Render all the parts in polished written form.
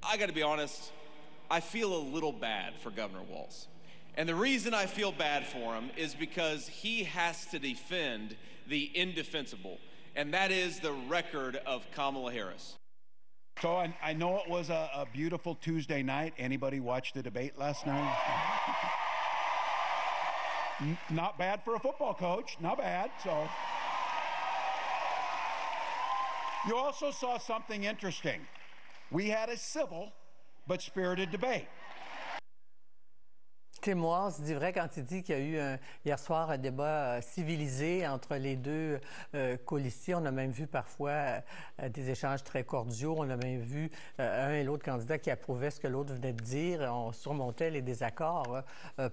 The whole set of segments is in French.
I got to be honest, I feel a little bad for Governor Walz. And the reason I feel bad for him is because he has to defend the indefensible, and that is the record of Kamala Harris. So I know it was a beautiful Tuesday night. Anybody watch the debate last night? Not bad for a football coach. Not bad. So you also saw something interesting. We had a civil but spirited debate. Tim Walz dit vrai quand il dit qu'il y a eu hier soir un débat civilisé entre les deux colistiers. On a même vu parfois des échanges très cordiaux. On a même vu un et l'autre candidat qui approuvaient ce que l'autre venait de dire. On surmontait les désaccords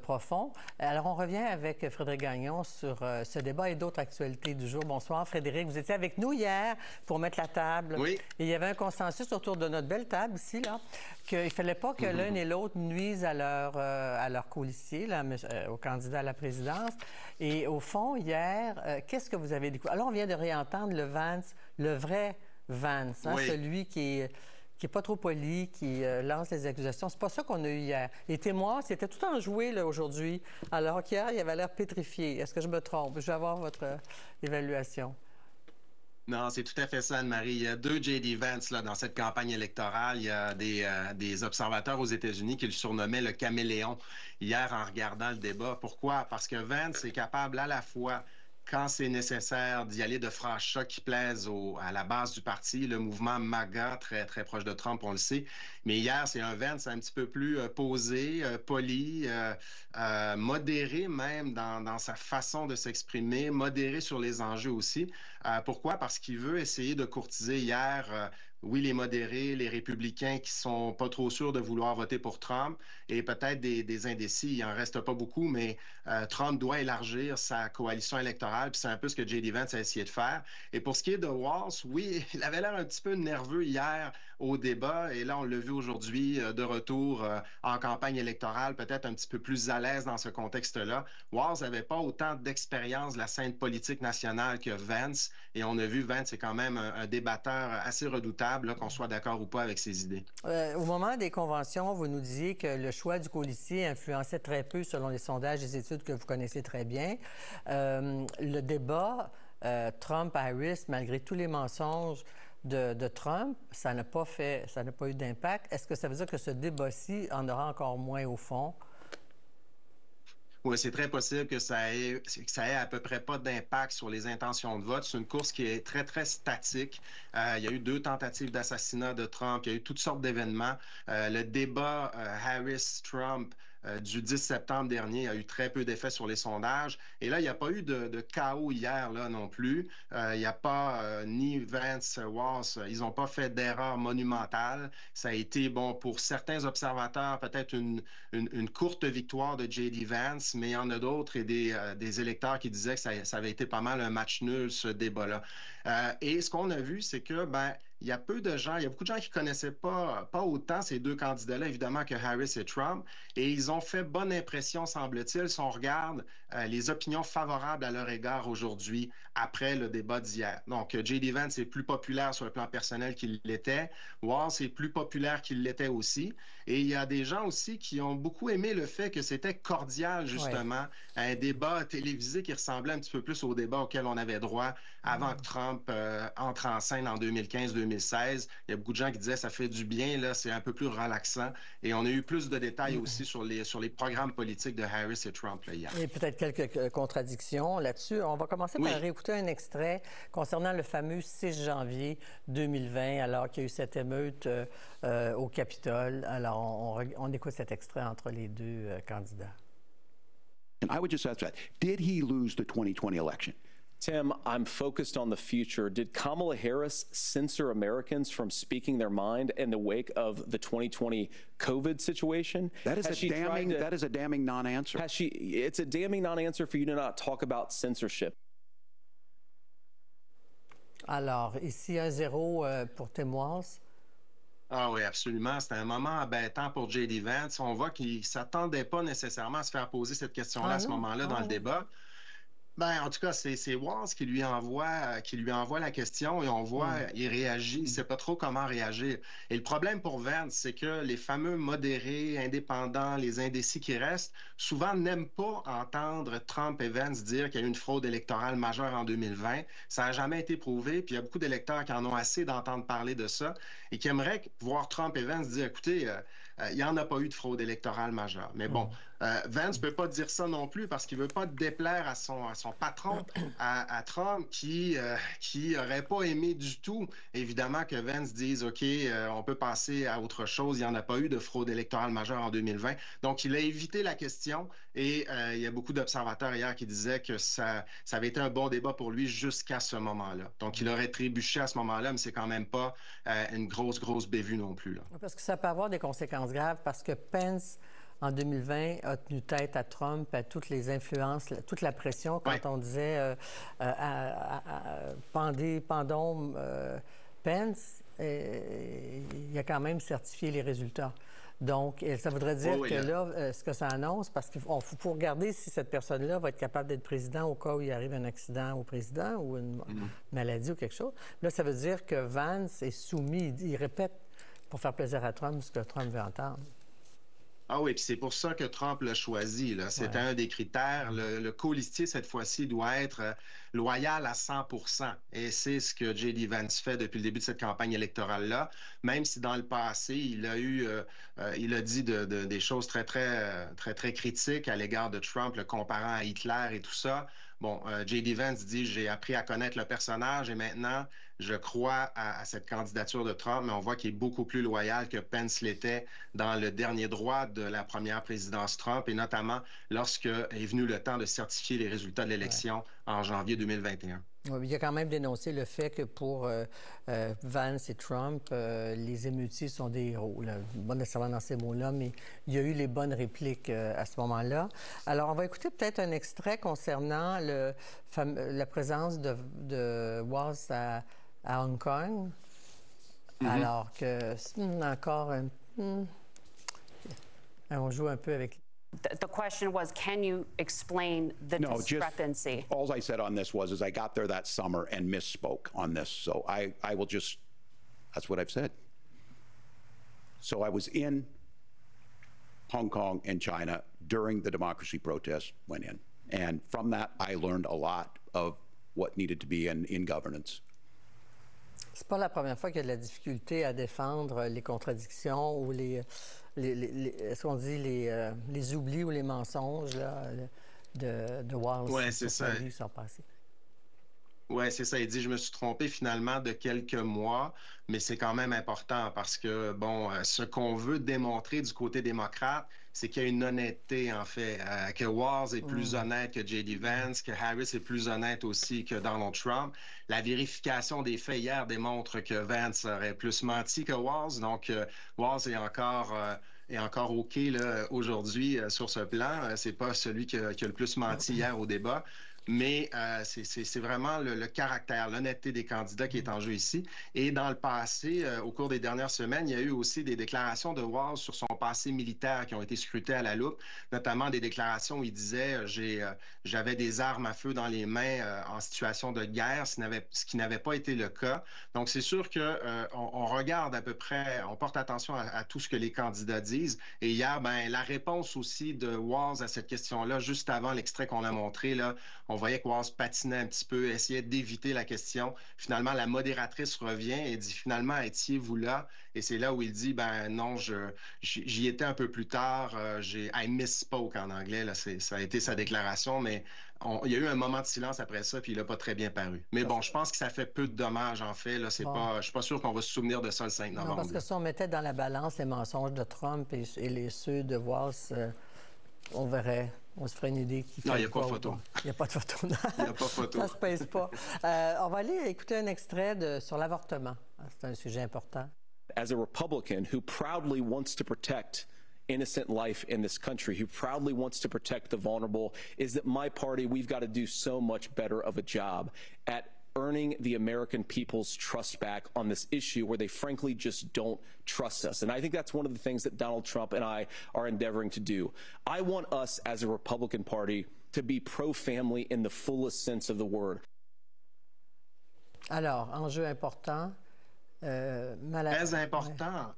profonds. Alors, on revient avec Frédéric Gagnon sur ce débat et d'autres actualités du jour. Bonsoir, Frédéric. Vous étiez avec nous hier pour mettre la table. Oui. Et il y avait un consensus autour de notre belle table ici, là, qu'il ne fallait pas que l'un et l'autre nuisent à leur policiers, là, au candidat à la présidence. Et au fond, hier, qu'est-ce que vous avez découvert? Alors, on vient de réentendre le Vance, le vrai Vance, hein, oui. celui qui est pas trop poli, qui lance les accusations. C'est pas ça qu'on a eu hier. Les témoins, c'était tout enjoué là, aujourd'hui, alors qu'hier, il avait l'air pétrifié. Est-ce que je me trompe? Je vais avoir votre évaluation. Non, c'est tout à fait ça, Anne-Marie. Il y a deux J.D. Vance là, dans cette campagne électorale. Il y a des observateurs aux États-Unis qui le surnommaient le caméléon hier en regardant le débat. Pourquoi? Parce que Vance est capable à la fois, quand c'est nécessaire, d'y aller de phrases chocs qui plaisent à la base du parti, le mouvement MAGA, très, très proche de Trump, on le sait. Mais hier, c'est un Vance un petit peu plus posé, poli, modéré même dans sa façon de s'exprimer, modéré sur les enjeux aussi. Pourquoi? Parce qu'il veut essayer de courtiser hier... oui, les modérés, les républicains qui sont pas trop sûrs de vouloir voter pour Trump et peut-être des indécis. Il en reste pas beaucoup, mais Trump doit élargir sa coalition électorale, puis c'est un peu ce que J.D. Vance a essayé de faire. Et pour ce qui est de Walz, oui, il avait l'air un petit peu nerveux hier au débat, et là, on l'a vu aujourd'hui de retour en campagne électorale, peut-être un petit peu plus à l'aise dans ce contexte-là. Walz n'avait pas autant d'expérience de la scène politique nationale que Vance, et on a vu Vance est quand même un débatteur assez redoutable, qu'on soit d'accord ou pas avec ses idées. Au moment des conventions, vous nous disiez que le choix du colistier influençait très peu selon les sondages et les études que vous connaissez très bien. Le débat Trump-Harris, malgré tous les mensonges de Trump, ça n'a pas eu d'impact. Est-ce que ça veut dire que ce débat-ci en aura encore moins au fond? Oui, c'est très possible que ça ait à peu près pas d'impact sur les intentions de vote. C'est une course qui est très, très statique. Il y a eu 2 tentatives d'assassinat de Trump. Il y a eu toutes sortes d'événements. Le débat Harris-Trump du 10 septembre dernier a eu très peu d'effet sur les sondages. Et là, il n'y a pas eu de chaos hier là, non plus. Il n'y a pas ni Vance, Walz, ils n'ont pas fait d'erreur monumentale. Ça a été, bon, pour certains observateurs, peut-être une courte victoire de J.D. Vance, mais il y en a d'autres et des électeurs qui disaient que ça avait été pas mal un match nul, ce débat-là. Et ce qu'on a vu, c'est que, il y a beaucoup de gens qui connaissaient pas autant ces deux candidats-là, évidemment, que Harris et Trump, et ils ont fait bonne impression, semble-t-il, si on regarde les opinions favorables à leur égard aujourd'hui, après le débat d'hier. Donc, J.D. Vance est plus populaire sur le plan personnel qu'il l'était. Walz est plus populaire qu'il l'était aussi. Et il y a des gens aussi qui ont beaucoup aimé le fait que c'était cordial, justement, un débat télévisé qui ressemblait un petit peu plus au débat auquel on avait droit avant que Trump entre en scène en 2015-2016. Il y a beaucoup de gens qui disaient ça fait du bien, là, c'est un peu plus relaxant. Et on a eu plus de détails aussi sur les programmes politiques de Harris et Trump là, hier. Et peut-être quelques contradictions là-dessus. On va commencer par réécouter un extrait concernant le fameux 6 janvier 2020, alors qu'il y a eu cette émeute au Capitole. Alors, on écoute cet extrait entre les deux candidats. And I would just ask that. Did he lose the 2020 election? Tim, I'm focused on the future. Did Kamala Harris censor Americans from speaking their mind in the wake of the 2020 COVID situation? That is a damning non-answer. It's a damning non-answer for you to not talk about censorship. Alors, ici, 1-0 pour Tim Walz. Ah oui, absolument. C'était un moment embêtant pour J.D. Vance. On voit qu'il ne s'attendait pas nécessairement à se faire poser cette question-là à ce moment-là dans le débat. Ben, en tout cas, c'est Walz qui lui envoie la question et on voit, il réagit, il ne sait pas trop comment réagir. Et le problème pour Vance, c'est que les fameux modérés, indépendants, les indécis qui restent, souvent n'aiment pas entendre Trump et Vance dire qu'il y a eu une fraude électorale majeure en 2020. Ça n'a jamais été prouvé, puis il y a beaucoup d'électeurs qui en ont assez d'entendre parler de ça et qui aimeraient voir Trump et Vance dire, écoutez, il n'y en a pas eu de fraude électorale majeure. Mais bon, Vance ne peut pas dire ça non plus parce qu'il ne veut pas déplaire à son patron, à Trump, qui n'aurait pas aimé du tout, évidemment, que Vance dise, OK, on peut passer à autre chose. Il n'y en a pas eu de fraude électorale majeure en 2020. Donc, il a évité la question et il y a beaucoup d'observateurs hier qui disaient que ça avait été un bon débat pour lui jusqu'à ce moment-là. Donc, il aurait trébuché à ce moment-là, mais c'est quand même pas une grosse bévue non plus, là. Parce que ça peut avoir des conséquences graves parce que Pence, en 2020, a tenu tête à Trump, à toutes les influences, toute la pression quand on disait pendons Pence, il a quand même certifié les résultats. Donc, ça voudrait dire que là, ce que ça annonce, parce qu'il faut regarder si cette personne-là va être capable d'être président au cas où il arrive un accident au président ou une maladie ou quelque chose. Là, ça veut dire que Vance est soumis, il répète pour faire plaisir à Trump ce que Trump veut entendre. Ah oui, puis c'est pour ça que Trump l'a choisi. C'était un des critères. Le colistier, cette fois-ci, doit être loyal à 100 % Et c'est ce que J.D. Vance fait depuis le début de cette campagne électorale-là. Même si dans le passé, il a dit des choses très critiques à l'égard de Trump, le comparant à Hitler et tout ça. Bon, J.D. Vance dit, j'ai appris à connaître le personnage et maintenant, je crois à cette candidature de Trump, mais on voit qu'il est beaucoup plus loyal que Pence l'était dans le dernier droit de la première présidence Trump, et notamment lorsque est venu le temps de certifier les résultats de l'élection en janvier 2021. Oui, il a quand même dénoncé le fait que pour Vance et Trump, les émeutiers sont des héros. Là. Pas nécessairement dans ces mots-là, mais il y a eu les bonnes répliques à ce moment-là. Alors, on va écouter peut-être un extrait concernant la présence de Walz à Hong Kong. Alors que encore on joue un peu avec... The question was, can you explain the discrepancy? All I said on this is I got there that summer and misspoke on this. So I will just, that's what I've said. So I was in Hong Kong and China during the democracy protests went in. And from that, I learned a lot of what needed to be in governance. C'est pas la première fois qu'il y a de la difficulté à défendre les contradictions ou est-ce qu'on dit les oublis ou les mensonges là, de Walz. Oui, c'est ça. Oui, c'est ça. Il dit, je me suis trompé finalement de quelques mois, mais c'est quand même important parce que, bon, ce qu'on veut démontrer du côté démocrate, c'est qu'il y a une honnêteté, en fait, que Walz est plus honnête que J.D. Vance, que Harris est plus honnête aussi que Donald Trump. La vérification des faits hier démontre que Vance aurait plus menti que Walz, donc Walz est encore OK là, aujourd'hui sur ce plan. C'est pas celui qui a le plus menti hier au débat. Mais c'est vraiment le caractère, l'honnêteté des candidats qui est en jeu ici. Et dans le passé, au cours des dernières semaines, il y a eu aussi des déclarations de Walz sur son passé militaire qui ont été scrutées à la loupe, notamment des déclarations où il disait j'avais des armes à feu dans les mains en situation de guerre, ce qui n'avait pas été le cas. Donc, c'est sûr qu'on regarde à peu près, on porte attention à tout ce que les candidats disent. Et hier, la réponse aussi de Walz à cette question-là, juste avant l'extrait qu'on a montré, là, on voyait que Walz patinait un petit peu, essayait d'éviter la question. Finalement, la modératrice revient et dit, finalement, étiez-vous là? Et c'est là où il dit, non, j'y étais un peu plus tard. I misspoke en anglais. Là, ça a été sa déclaration, mais il y a eu un moment de silence après ça, puis il n'a pas très bien paru. Mais bon, je pense que ça fait peu de dommages, en fait. Là, je ne suis pas sûr qu'on va se souvenir de ça le 5 novembre. Non, parce que si on mettait dans la balance les mensonges de Trump et ceux de Walz, on verrait... On se ferait une idée qui fait. Non, il n'y a pas de photo. Il n'y a pas de photo. Il n'y a pas de photo. Ça ne se pèse pas. On va aller écouter un extrait sur l'avortement. C'est un sujet important. As a Republican who proudly wants to protect innocent life in this country, who proudly wants to protect the vulnerable, is that my party, we've got to do so much better of a job at earning the American people's trust back on this issue where they frankly just don't trust us. And I think that's one of the things that Donald Trump and I are endeavoring to do. I want us as a Republican Party to be pro-family in the fullest sense of the word. Alors, enjeu important. Très important.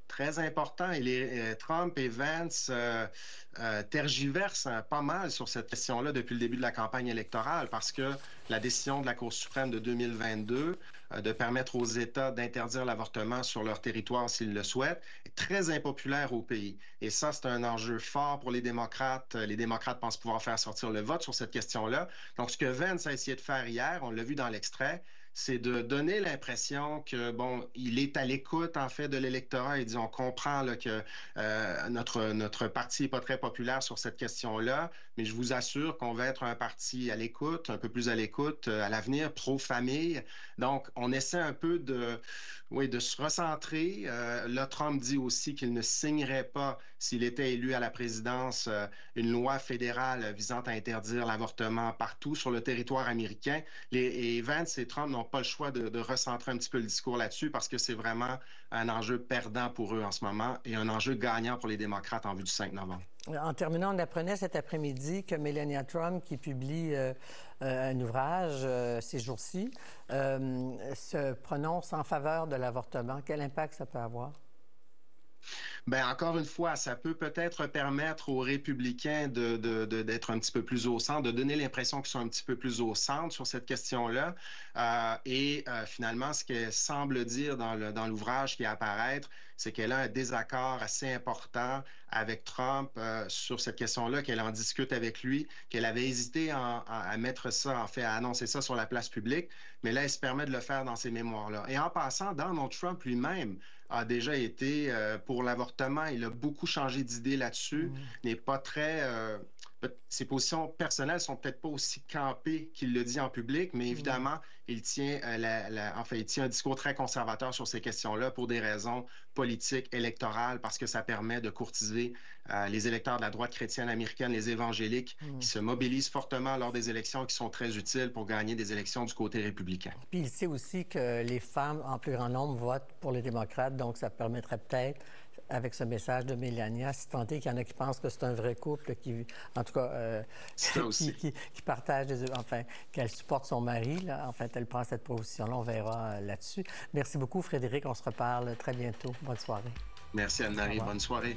Très important. Trump et Vance tergiversent pas mal sur cette question-là depuis le début de la campagne électorale parce que la décision de la Cour suprême de 2022 de permettre aux États d'interdire l'avortement sur leur territoire s'ils le souhaitent est très impopulaire au pays. Et ça, c'est un enjeu fort pour les démocrates. Les démocrates pensent pouvoir faire sortir le vote sur cette question-là. Donc, ce que Vance a essayé de faire hier, on l'a vu dans l'extrait, c'est de donner l'impression que, bon, il est à l'écoute, en fait, de l'électorat. Il dit, on comprend là, que notre parti n'est pas très populaire sur cette question-là, mais je vous assure qu'on va être un parti à l'écoute, un peu plus à l'écoute à l'avenir, pro-famille. Donc, on essaie un peu de se recentrer. Là, Trump dit aussi qu'il ne signerait pas, s'il était élu à la présidence, une loi fédérale visant à interdire l'avortement partout sur le territoire américain. Et Vance et Trump n'ont pas le choix de recentrer un petit peu le discours là-dessus parce que c'est vraiment un enjeu perdant pour eux en ce moment et un enjeu gagnant pour les démocrates en vue du 5 novembre. En terminant, on apprenait cet après-midi que Melania Trump, qui publie un ouvrage ces jours-ci, se prononce en faveur de l'avortement. Quel impact ça peut avoir? Bien, encore une fois, ça peut-être permettre aux républicains d'être un petit peu plus au centre, de donner l'impression qu'ils sont un petit peu plus au centre sur cette question-là. Finalement, ce qu'elle semble dire dans l'ouvrage qui va apparaître, c'est qu'elle a un désaccord assez important avec Trump sur cette question-là, qu'elle en discute avec lui, qu'elle avait hésité à mettre ça, en fait, à annoncer ça sur la place publique, mais là, elle se permet de le faire dans ses mémoires-là. Et en passant, Donald Trump lui-même a déjà été pour l'avortement. Il a beaucoup changé d'idée là-dessus. Il n'est pas très... ses positions personnelles sont peut-être pas aussi campées qu'il le dit en public, mais évidemment, il tient, il tient un discours très conservateur sur ces questions-là pour des raisons politiques, électorales, parce que ça permet de courtiser les électeurs de la droite chrétienne américaine, les évangéliques, qui se mobilisent fortement lors des élections et qui sont très utiles pour gagner des élections du côté républicain. Puis il sait aussi que les femmes, en plus grand nombre, votent pour les démocrates, donc ça permettrait peut-être, avec ce message de Melania, si tant est qu'il y en a qui pensent que c'est un vrai couple, qui, en tout cas, qui partage, enfin, qu'elle supporte son mari, là. En fait, elle prend cette position-là, on verra là-dessus. Merci beaucoup, Frédéric. On se reparle très bientôt. Bonne soirée. Merci, Anne-Marie. Bonne soirée.